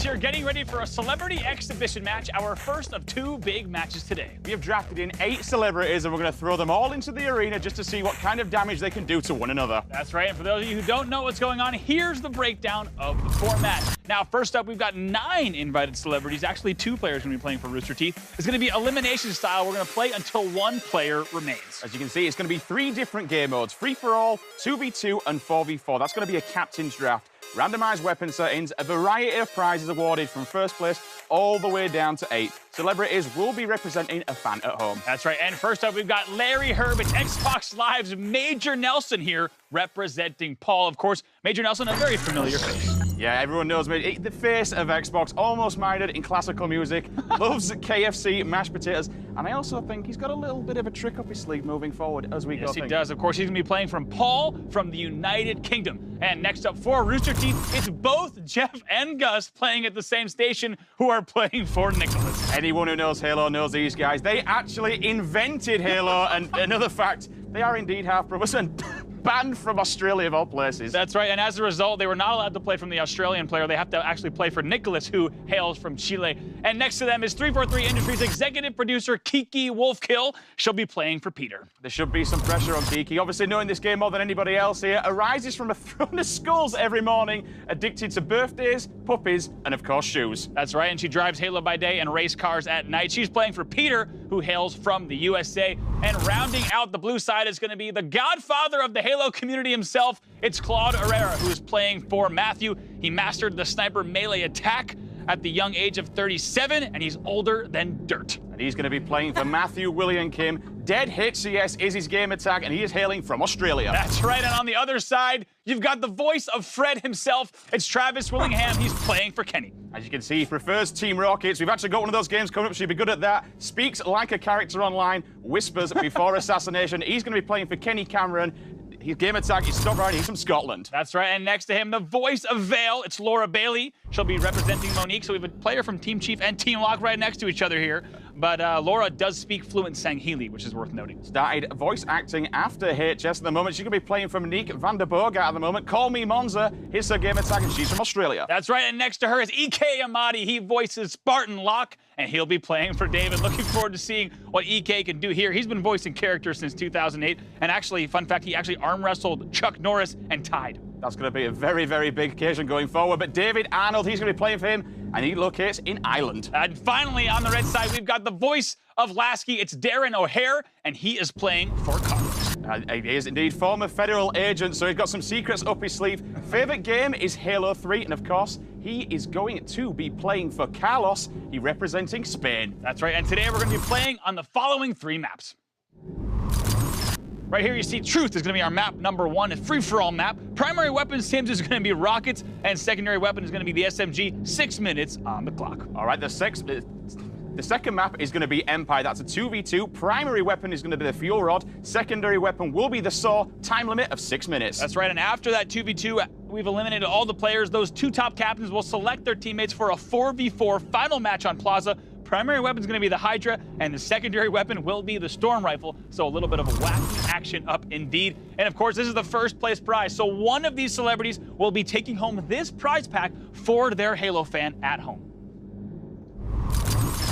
Sims here, getting ready for a celebrity exhibition match, our first of two big matches today. We have drafted in 8 celebrities and we're going to throw them all into the arena just to see what kind of damage they can do to one another. That's right, and for those of you who don't know what's going on, here's the breakdown of the format. Now, first up, we've got 9 invited celebrities. Actually, 2 players going to be playing for Rooster Teeth. It's going to be elimination style. We're going to play until 1 player remains. As you can see, it's going to be 3 different game modes: free-for-all, 2v2, and 4v4. That's going to be a captain's draft. Randomized weapon settings, a variety of prizes awarded from first place all the way down to 8. Celebrities will be representing a fan at home. That's right, and first up, we've got Larry Herb. It's Xbox Live's Major Nelson here, representing Paul. Of course, Major Nelson, a very familiar face. Yeah, everyone knows me. The face of Xbox, almost minded in classical music, loves KFC, mashed potatoes, and I also think he's got a little bit of a trick up his sleeve moving forward as we go. Yes, he does. Of course, he's going to be playing from Paul from the United Kingdom. And next up for Rooster Teeth, it's both Jeff and Gus playing at the same station who are playing for Nicholas. Anyone who knows Halo knows these guys. They actually invented Halo, and another fact, they are indeed half brothers and banned from Australia of all places. That's right, and as a result, they were not allowed to play from the Australian player. They have to actually play for Nicholas, who hails from Chile. And next to them is 343 Industries executive producer Kiki Wolfkill. She'll be playing for Peter. There should be some pressure on Kiki. Obviously, knowing this game more than anybody else here, arises from a throne of skulls every morning, addicted to birthdays, puppies, and of course, shoes. That's right, and she drives Halo by day and race cars at night. She's playing for Peter, who hails from the USA. And rounding out the blue side is going to be the godfather of the Halo community himself. It's Claude Herrera, who is playing for Matthew. He mastered the sniper melee attack at the young age of 37, and he's older than dirt. And he's going to be playing for Matthew William Kim. Dead HCS is his game attack, and he is hailing from Australia. That's right, and on the other side, you've got the voice of Fred himself. It's Travis Willingham. He's playing for Kenny. As you can see, he prefers Team Rockets. We've actually got one of those games coming up. She'll be good at that. Speaks like a character online. Whispers before assassination. He's going to be playing for Kenny Cameron. His game attack is Stop Right. He's from Scotland. That's right. And next to him, the voice of Vale. It's Laura Bailey. She'll be representing Monique. So we have a player from Team Chief and Team Lock right next to each other here. But Laura does speak fluent Sangheili, which is worth noting. Started voice acting after HS at the moment. She's going to be playing from Nick van der Bogart at the moment. Call me Monza. Here's her game attack, and she's from Australia. That's right. And next to her is EK Amadi. He voices Spartan Locke, and he'll be playing for David. Looking forward to seeing what EK can do here. He's been voicing characters since 2008. And actually, fun fact, he actually arm wrestled Chuck Norris and tied. That's going to be a very, very big occasion going forward. But David Arnold, he's going to be playing for him, and he locates in Ireland. And finally, on the red side, we've got the voice of Lasky. It's Darren O'Hare, and he is playing for Carlos. He is indeed former federal agent, so he's got some secrets up his sleeve. Favorite game is Halo 3, and of course, he is going to be playing for Carlos. He's representing Spain. That's right, and today we're going to be playing on the following 3 maps. Right here, you see Truth is going to be our map number 1, a free-for-all map. Primary weapons teams is going to be rockets, and secondary weapon is going to be the SMG. 6 minutes on the clock. All right, the second map is going to be Empire. That's a 2v2. Primary weapon is going to be the fuel rod. Secondary weapon will be the saw. Time limit of 6 minutes. That's right, and after that 2v2, we've eliminated all the players. Those 2 top captains will select their teammates for a 4v4 final match on Plaza. Primary weapon is going to be the Hydra, and the secondary weapon will be the Storm Rifle, so a little bit of a wacky action up indeed. And of course, this is the first place prize, so one of these celebrities will be taking home this prize pack for their Halo fan at home.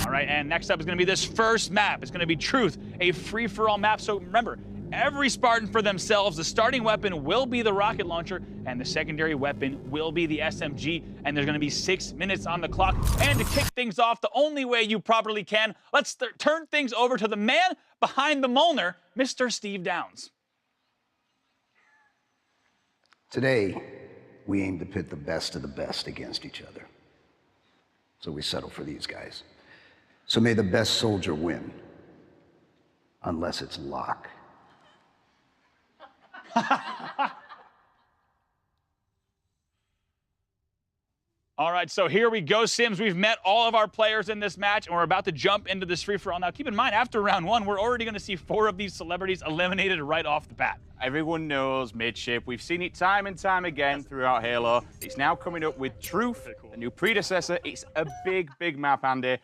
All right, and next up is going to be this first map. It's going to be Truth, a free-for-all map, so remember, every Spartan for themselves. The starting weapon will be the rocket launcher, and the secondary weapon will be the SMG, and there's going to be 6 minutes on the clock. And to kick things off the only way you properly can, let's turn things over to the man behind the Molnar, Mr. Steve Downs. Today, we aim to pit the best of the best against each other. So we settle for these guys. So may the best soldier win, unless it's Locke. All right, so here we go, Sims. We've met all of our players in this match, and we're about to jump into this free-for-all. Now, keep in mind, after round 1, we're already going to see 4 of these celebrities eliminated right off the bat. Everyone knows Midship. We've seen it time and time again throughout Halo. It's now coming up with Truth, a new predecessor. It's a big, big map, Andy.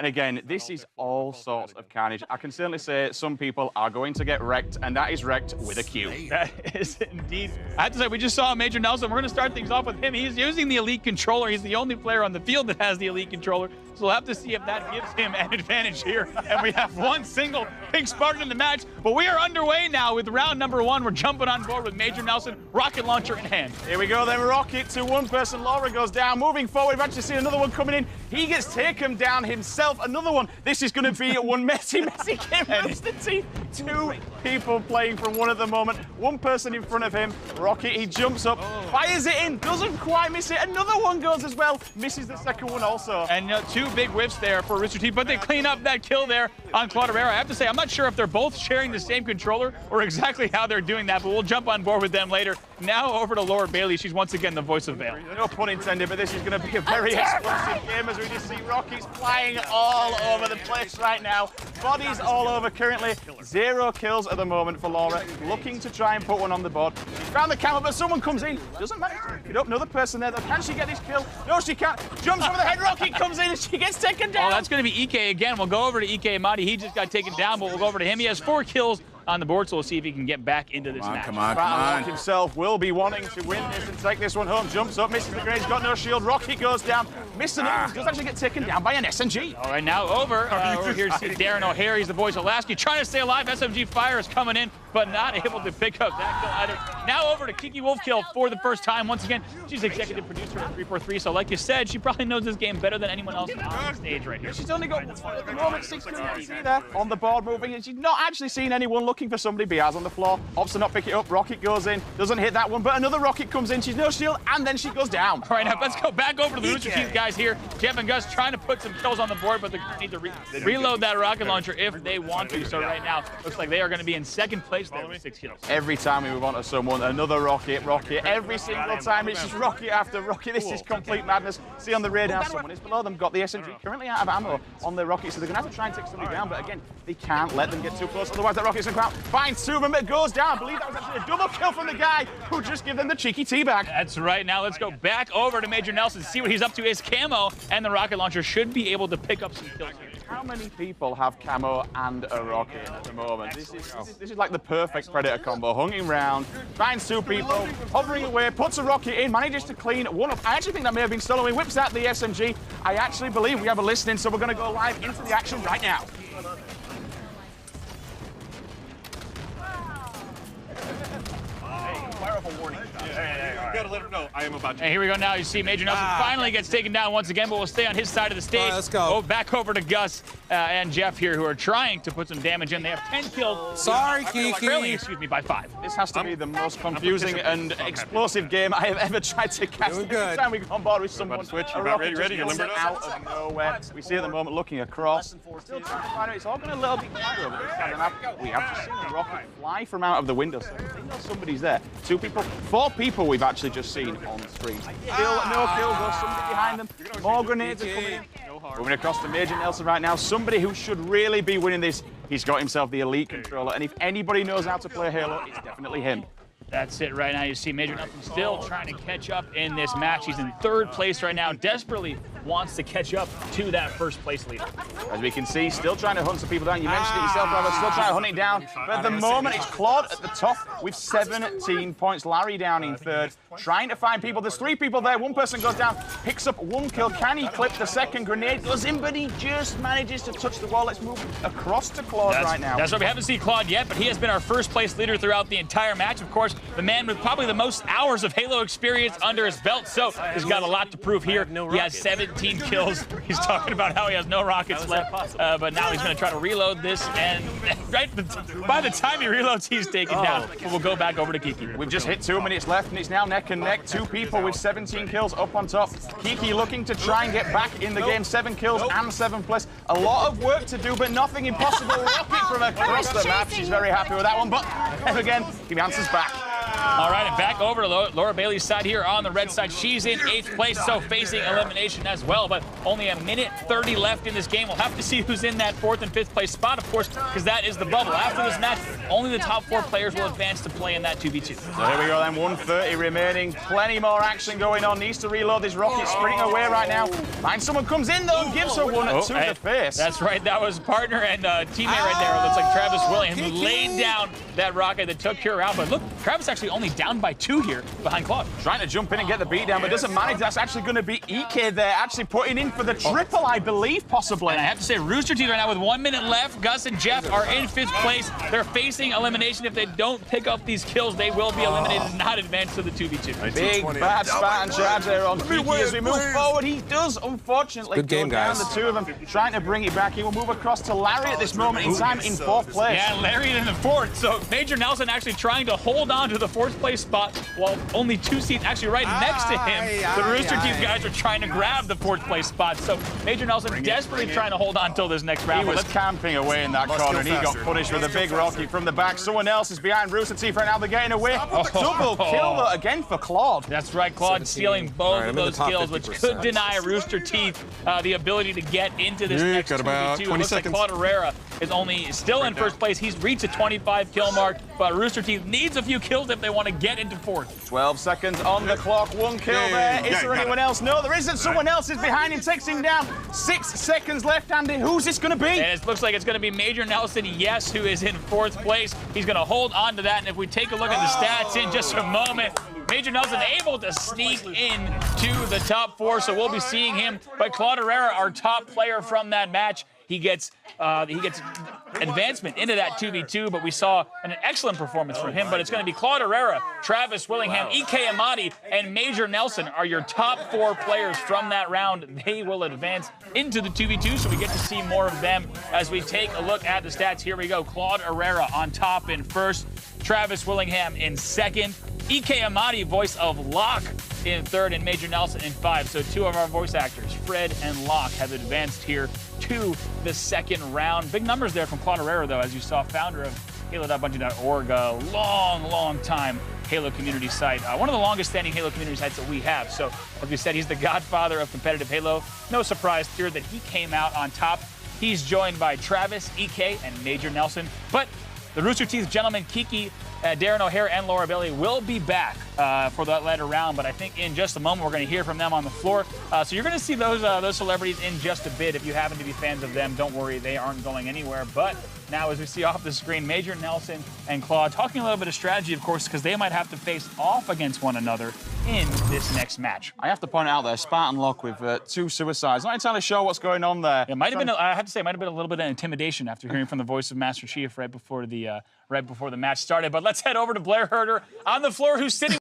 And again, this is all sorts of carnage. I can certainly say some people are going to get wrecked, and that is wrecked with a Q. That is indeed. I have to say, we just saw Major Nelson. We're going to start things off with him. He's using the Elite Controller. He's the only player on the field that has the Elite Controller. So we'll have to see if that gives him an advantage here. And we have one single Pink Spartan in the match. But we are underway now with round number 1. We're jumping on board with Major Nelson, rocket launcher in hand. Here we go then, rocket to one person. Laura goes down. Moving forward, we've actually seen another one coming in. He gets taken down himself. Another one. This is going to be one messy game. Moves the team. 2 people playing from one at the moment. One person in front of him. Rocket, he jumps up, fires it in, doesn't quite miss it. Another one goes as well. Misses the second one also. And 2 big whiffs there for Rooster Teeth, but they clean up that kill there on Claude Herrera. I have to say, I'm not sure if they're both sharing the same controller or exactly how they're doing that, but we'll jump on board with them later. Now over to Laura Bailey. She's once again the voice of Vale. No pun intended, but this is going to be a very explosive game as we just see rockets flying all over the place right now. Bodies all over currently. 0 kills at the moment for Laura. Looking to try and put one on the board. She's found the camera, but someone comes in. Doesn't manage to pick it up. Another person there, though. Can she get this kill? No, she can't. Jumps over the head. Rocket comes in and she gets taken down. Oh, that's going to be Ike again. We'll go over to Ike Amadi. He just got taken down, but we'll go over to him. He has 4 kills on the board, so we'll see if he can get back into this match. Come on. Himself will be wanting to win this and take this one home. Jumps up, misses the grenade, he's got no shield. Rocket goes down, misses another one, does actually get taken down by an SMG. All right, now over here to see Darren O'Hare. He's the voice of Lasky, trying to stay alive. SMG Fire is coming in, but not able to pick up that kill either. Now over to Kiki Wolfkill for the first time. Once again, she's executive producer at 343, so like you said, she probably knows this game better than anyone else on the stage right here. She's only got one at the moment, 6 kills. You see there on the board moving, and she's not actually seen anyone looking for somebody. Biaz on the floor, opts to not pick it up. Rocket goes in, doesn't hit that one, but another rocket comes in. She's no shield, and then she goes down. All right, now let's go back over to the Rooster Teeth guys here. Jeff and Gus trying to put some kills on the board, but they need to reload that rocket launcher if they want to. So right now, looks like they are going to be in second place there with 6 kills. Every time we move on to someone, another rocket. Every single time, it's just rocket after rocket. This is complete madness. See on the radar, someone is below them. Got the SMG currently out of ammo on their rocket, so they're going to have to try and take somebody down. But again, they can't let them get too close, otherwise that rocket's going to come out. Finds 2 of them, it goes down. I believe that was actually a double kill from the guy who just gave them the cheeky teabag. That's right. Now let's go back over to Major Nelson, see what he's up to. His camo and the rocket launcher should be able to pick up some kills here. How many people have camo and a rocket at the moment? This is like the perfect Predator combo. Hanging round, finds 2 people, hovering away, puts a rocket in, manages to clean one up. I actually think that may have been stolen. He whips out the SMG. I actually believe we have a listening, so we're going to go live into the action right now. You gotta let him know I am about to. And here we go now. You see Major Nelson finally gets taken down once again, but we'll stay on his side of the stage. All right, let's go. Oh, back over to Gus and Jeff here, who are trying to put some damage in. They have 10 kills. Sorry, Trailing, Kiki. by 5. This has to be the most confusing and explosive game I have ever tried to cast. Doing Every good. time we go on board with someone, switch. a You about rocket ready? just You limbered comes up? out of nowhere. We see at the moment looking across. Still trying to find out. It's all going a little bit clearer over this side of the map. We have just seen a rocket fly from out of the window. So they know somebody's there. 2 people, 4 people we've actually just seen on screen. Still no kills, though. Somebody behind them. More grenades are coming in. Moving across to Major Nelson right now. Somebody who should really be winning this. He's got himself the Elite Controller, and if anybody knows how to play Halo, it's definitely him. That's it right now. You see Major Nelson still trying to catch up in this match. He's in 3rd place right now. Desperately wants to catch up to that 1st place leader. As we can see, still trying to hunt some people down. You mentioned it yourself, Robert, still trying to hunt it down. But at the moment, it's Claude at the top with 17 points. Larry down in 3rd, trying to find people. There's 3 people there. One person goes down, picks up 1 kill. Can he clip the second grenade? Goes in, but he just manages to touch the wall. Let's move across to Claude right now. That's right. We haven't seen Claude yet, but he has been our 1st place leader throughout the entire match. Of course, the man with probably the most hours of Halo experience under his belt, so he's got a lot to prove here. He has 17 kills. He's talking about how he has no rockets left, but now he's going to try to reload this, and by the time he reloads, he's taken down. But we'll go back over to Kiki. We've just hit 2 minutes left, and it's now neck and neck. 2 people with 17 kills up on top. Kiki looking to try and get back in the game. 7 kills and 7 plus. A lot of work to do, but nothing impossible. Rocket from across the map. She's very happy with that one, but again, he bounces back. All right, and back over to Laura Bailey's side here on the red side. She's in 8th place, so facing elimination as well, but only a minute 30 left in this game. We'll have to see who's in that 4th and 5th place spot, of course, because that is the bubble. After this match, only the top 4 players will advance to play in that 2v2. So here we go then, 1:30 remaining. Plenty more action going on. Needs to reload this rocket, sprinting away right now. Find someone comes in though and gives her one to the face. That's right, that was partner and teammate right there. Looks like Travis Williams, who laid down that rocket that took her out. But look, Travis actually only down by 2 here behind Claude. Trying to jump in and get the beat down, but doesn't manage. That's actually going to be EK there, actually putting in for the triple, I believe, possibly. And I have to say, Rooster Teeth right now with 1 minute left. Gus and Jeff are in 5th place. They're facing elimination. If they don't pick up these kills, they will be eliminated and not advance to the 2v2. Big bad Spartan charge there on Kiki as we move forward. He does, unfortunately, good game, go down. guys. The two of them trying to bring it back. He will move across to Larry at this moment in time in 4th place. Yeah, Larry in the 4th. So Major Nelson actually trying to hold on to the 4th place spot while only 2 seats actually right next to him. The Rooster Teeth guys are trying to grab the 4th place spot. So Major Nelson desperately trying to hold on until this next round. He was camping away in that corner and he got punished with a big rocket from the back. Someone else is behind Rooster Teeth right now. They're getting away. Double kill though, again for Claude. That's right, Claude stealing both of those kills, which could deny Rooster Teeth the ability to get into this next 2v2. It looks like Claude Herrera is only still in 1st place. He's reached a 25 kill mark, but Rooster Teeth needs a few kills if they want to get into 4th. 12 seconds on the clock, 1 kill there. Is there anyone else? No, there isn't. Someone else is behind him, takes him down. 6 seconds left, Andy. Who's this going to be? And it looks like it's going to be Major Nelson, yes, who is in 4th place. He's going to hold on to that, and if we take a look at the stats in just a moment, Major Nelson able to sneak in to the top 4, so we'll be seeing him. But Claude Herrera, our top player from that match, he gets advancement into that 2v2, but we saw an excellent performance from him. But it's going to be Claude Herrera, Travis Willingham, EK Amati, and Major Nelson are your top 4 players from that round. They will advance into the 2v2, so we get to see more of them as we take a look at the stats. Here we go. Claude Herrera on top in 1st, Travis Willingham in 2nd, EK Amati, voice of Locke, in 3rd, and Major Nelson in 5. So 2 of our voice actors, Fred and Locke, have advanced here to the 2nd round. Big numbers there from Claude Herrera, though, as you saw, founder of Halo.Bungie.org, a long time Halo community site. One of the longest standing Halo community sites that we have. So, as we said, he's the godfather of competitive Halo. No surprise here that he came out on top. He's joined by Travis, EK, and Major Nelson. But the Rooster Teeth gentlemen, Kiki, Darren O'Hare, and Laura Bailey will be back for that later round, but I think in just a moment we're going to hear from them on the floor. So you're going to see those celebrities in just a bit. If you happen to be fans of them, don't worry, they aren't going anywhere. But now, as we see off the screen, Major Nelson and Claude talking a little bit of strategy, of course, because they might have to face off against one another in this next match. I have to point out there, Spartan Lock with 2 suicides. Not entirely sure what's going on there. It might have been, I have to say, it might have been a little bit of intimidation after hearing from the voice of Master Chief right before the match started. But let's head over to Blair Herder on the floor, who's sitting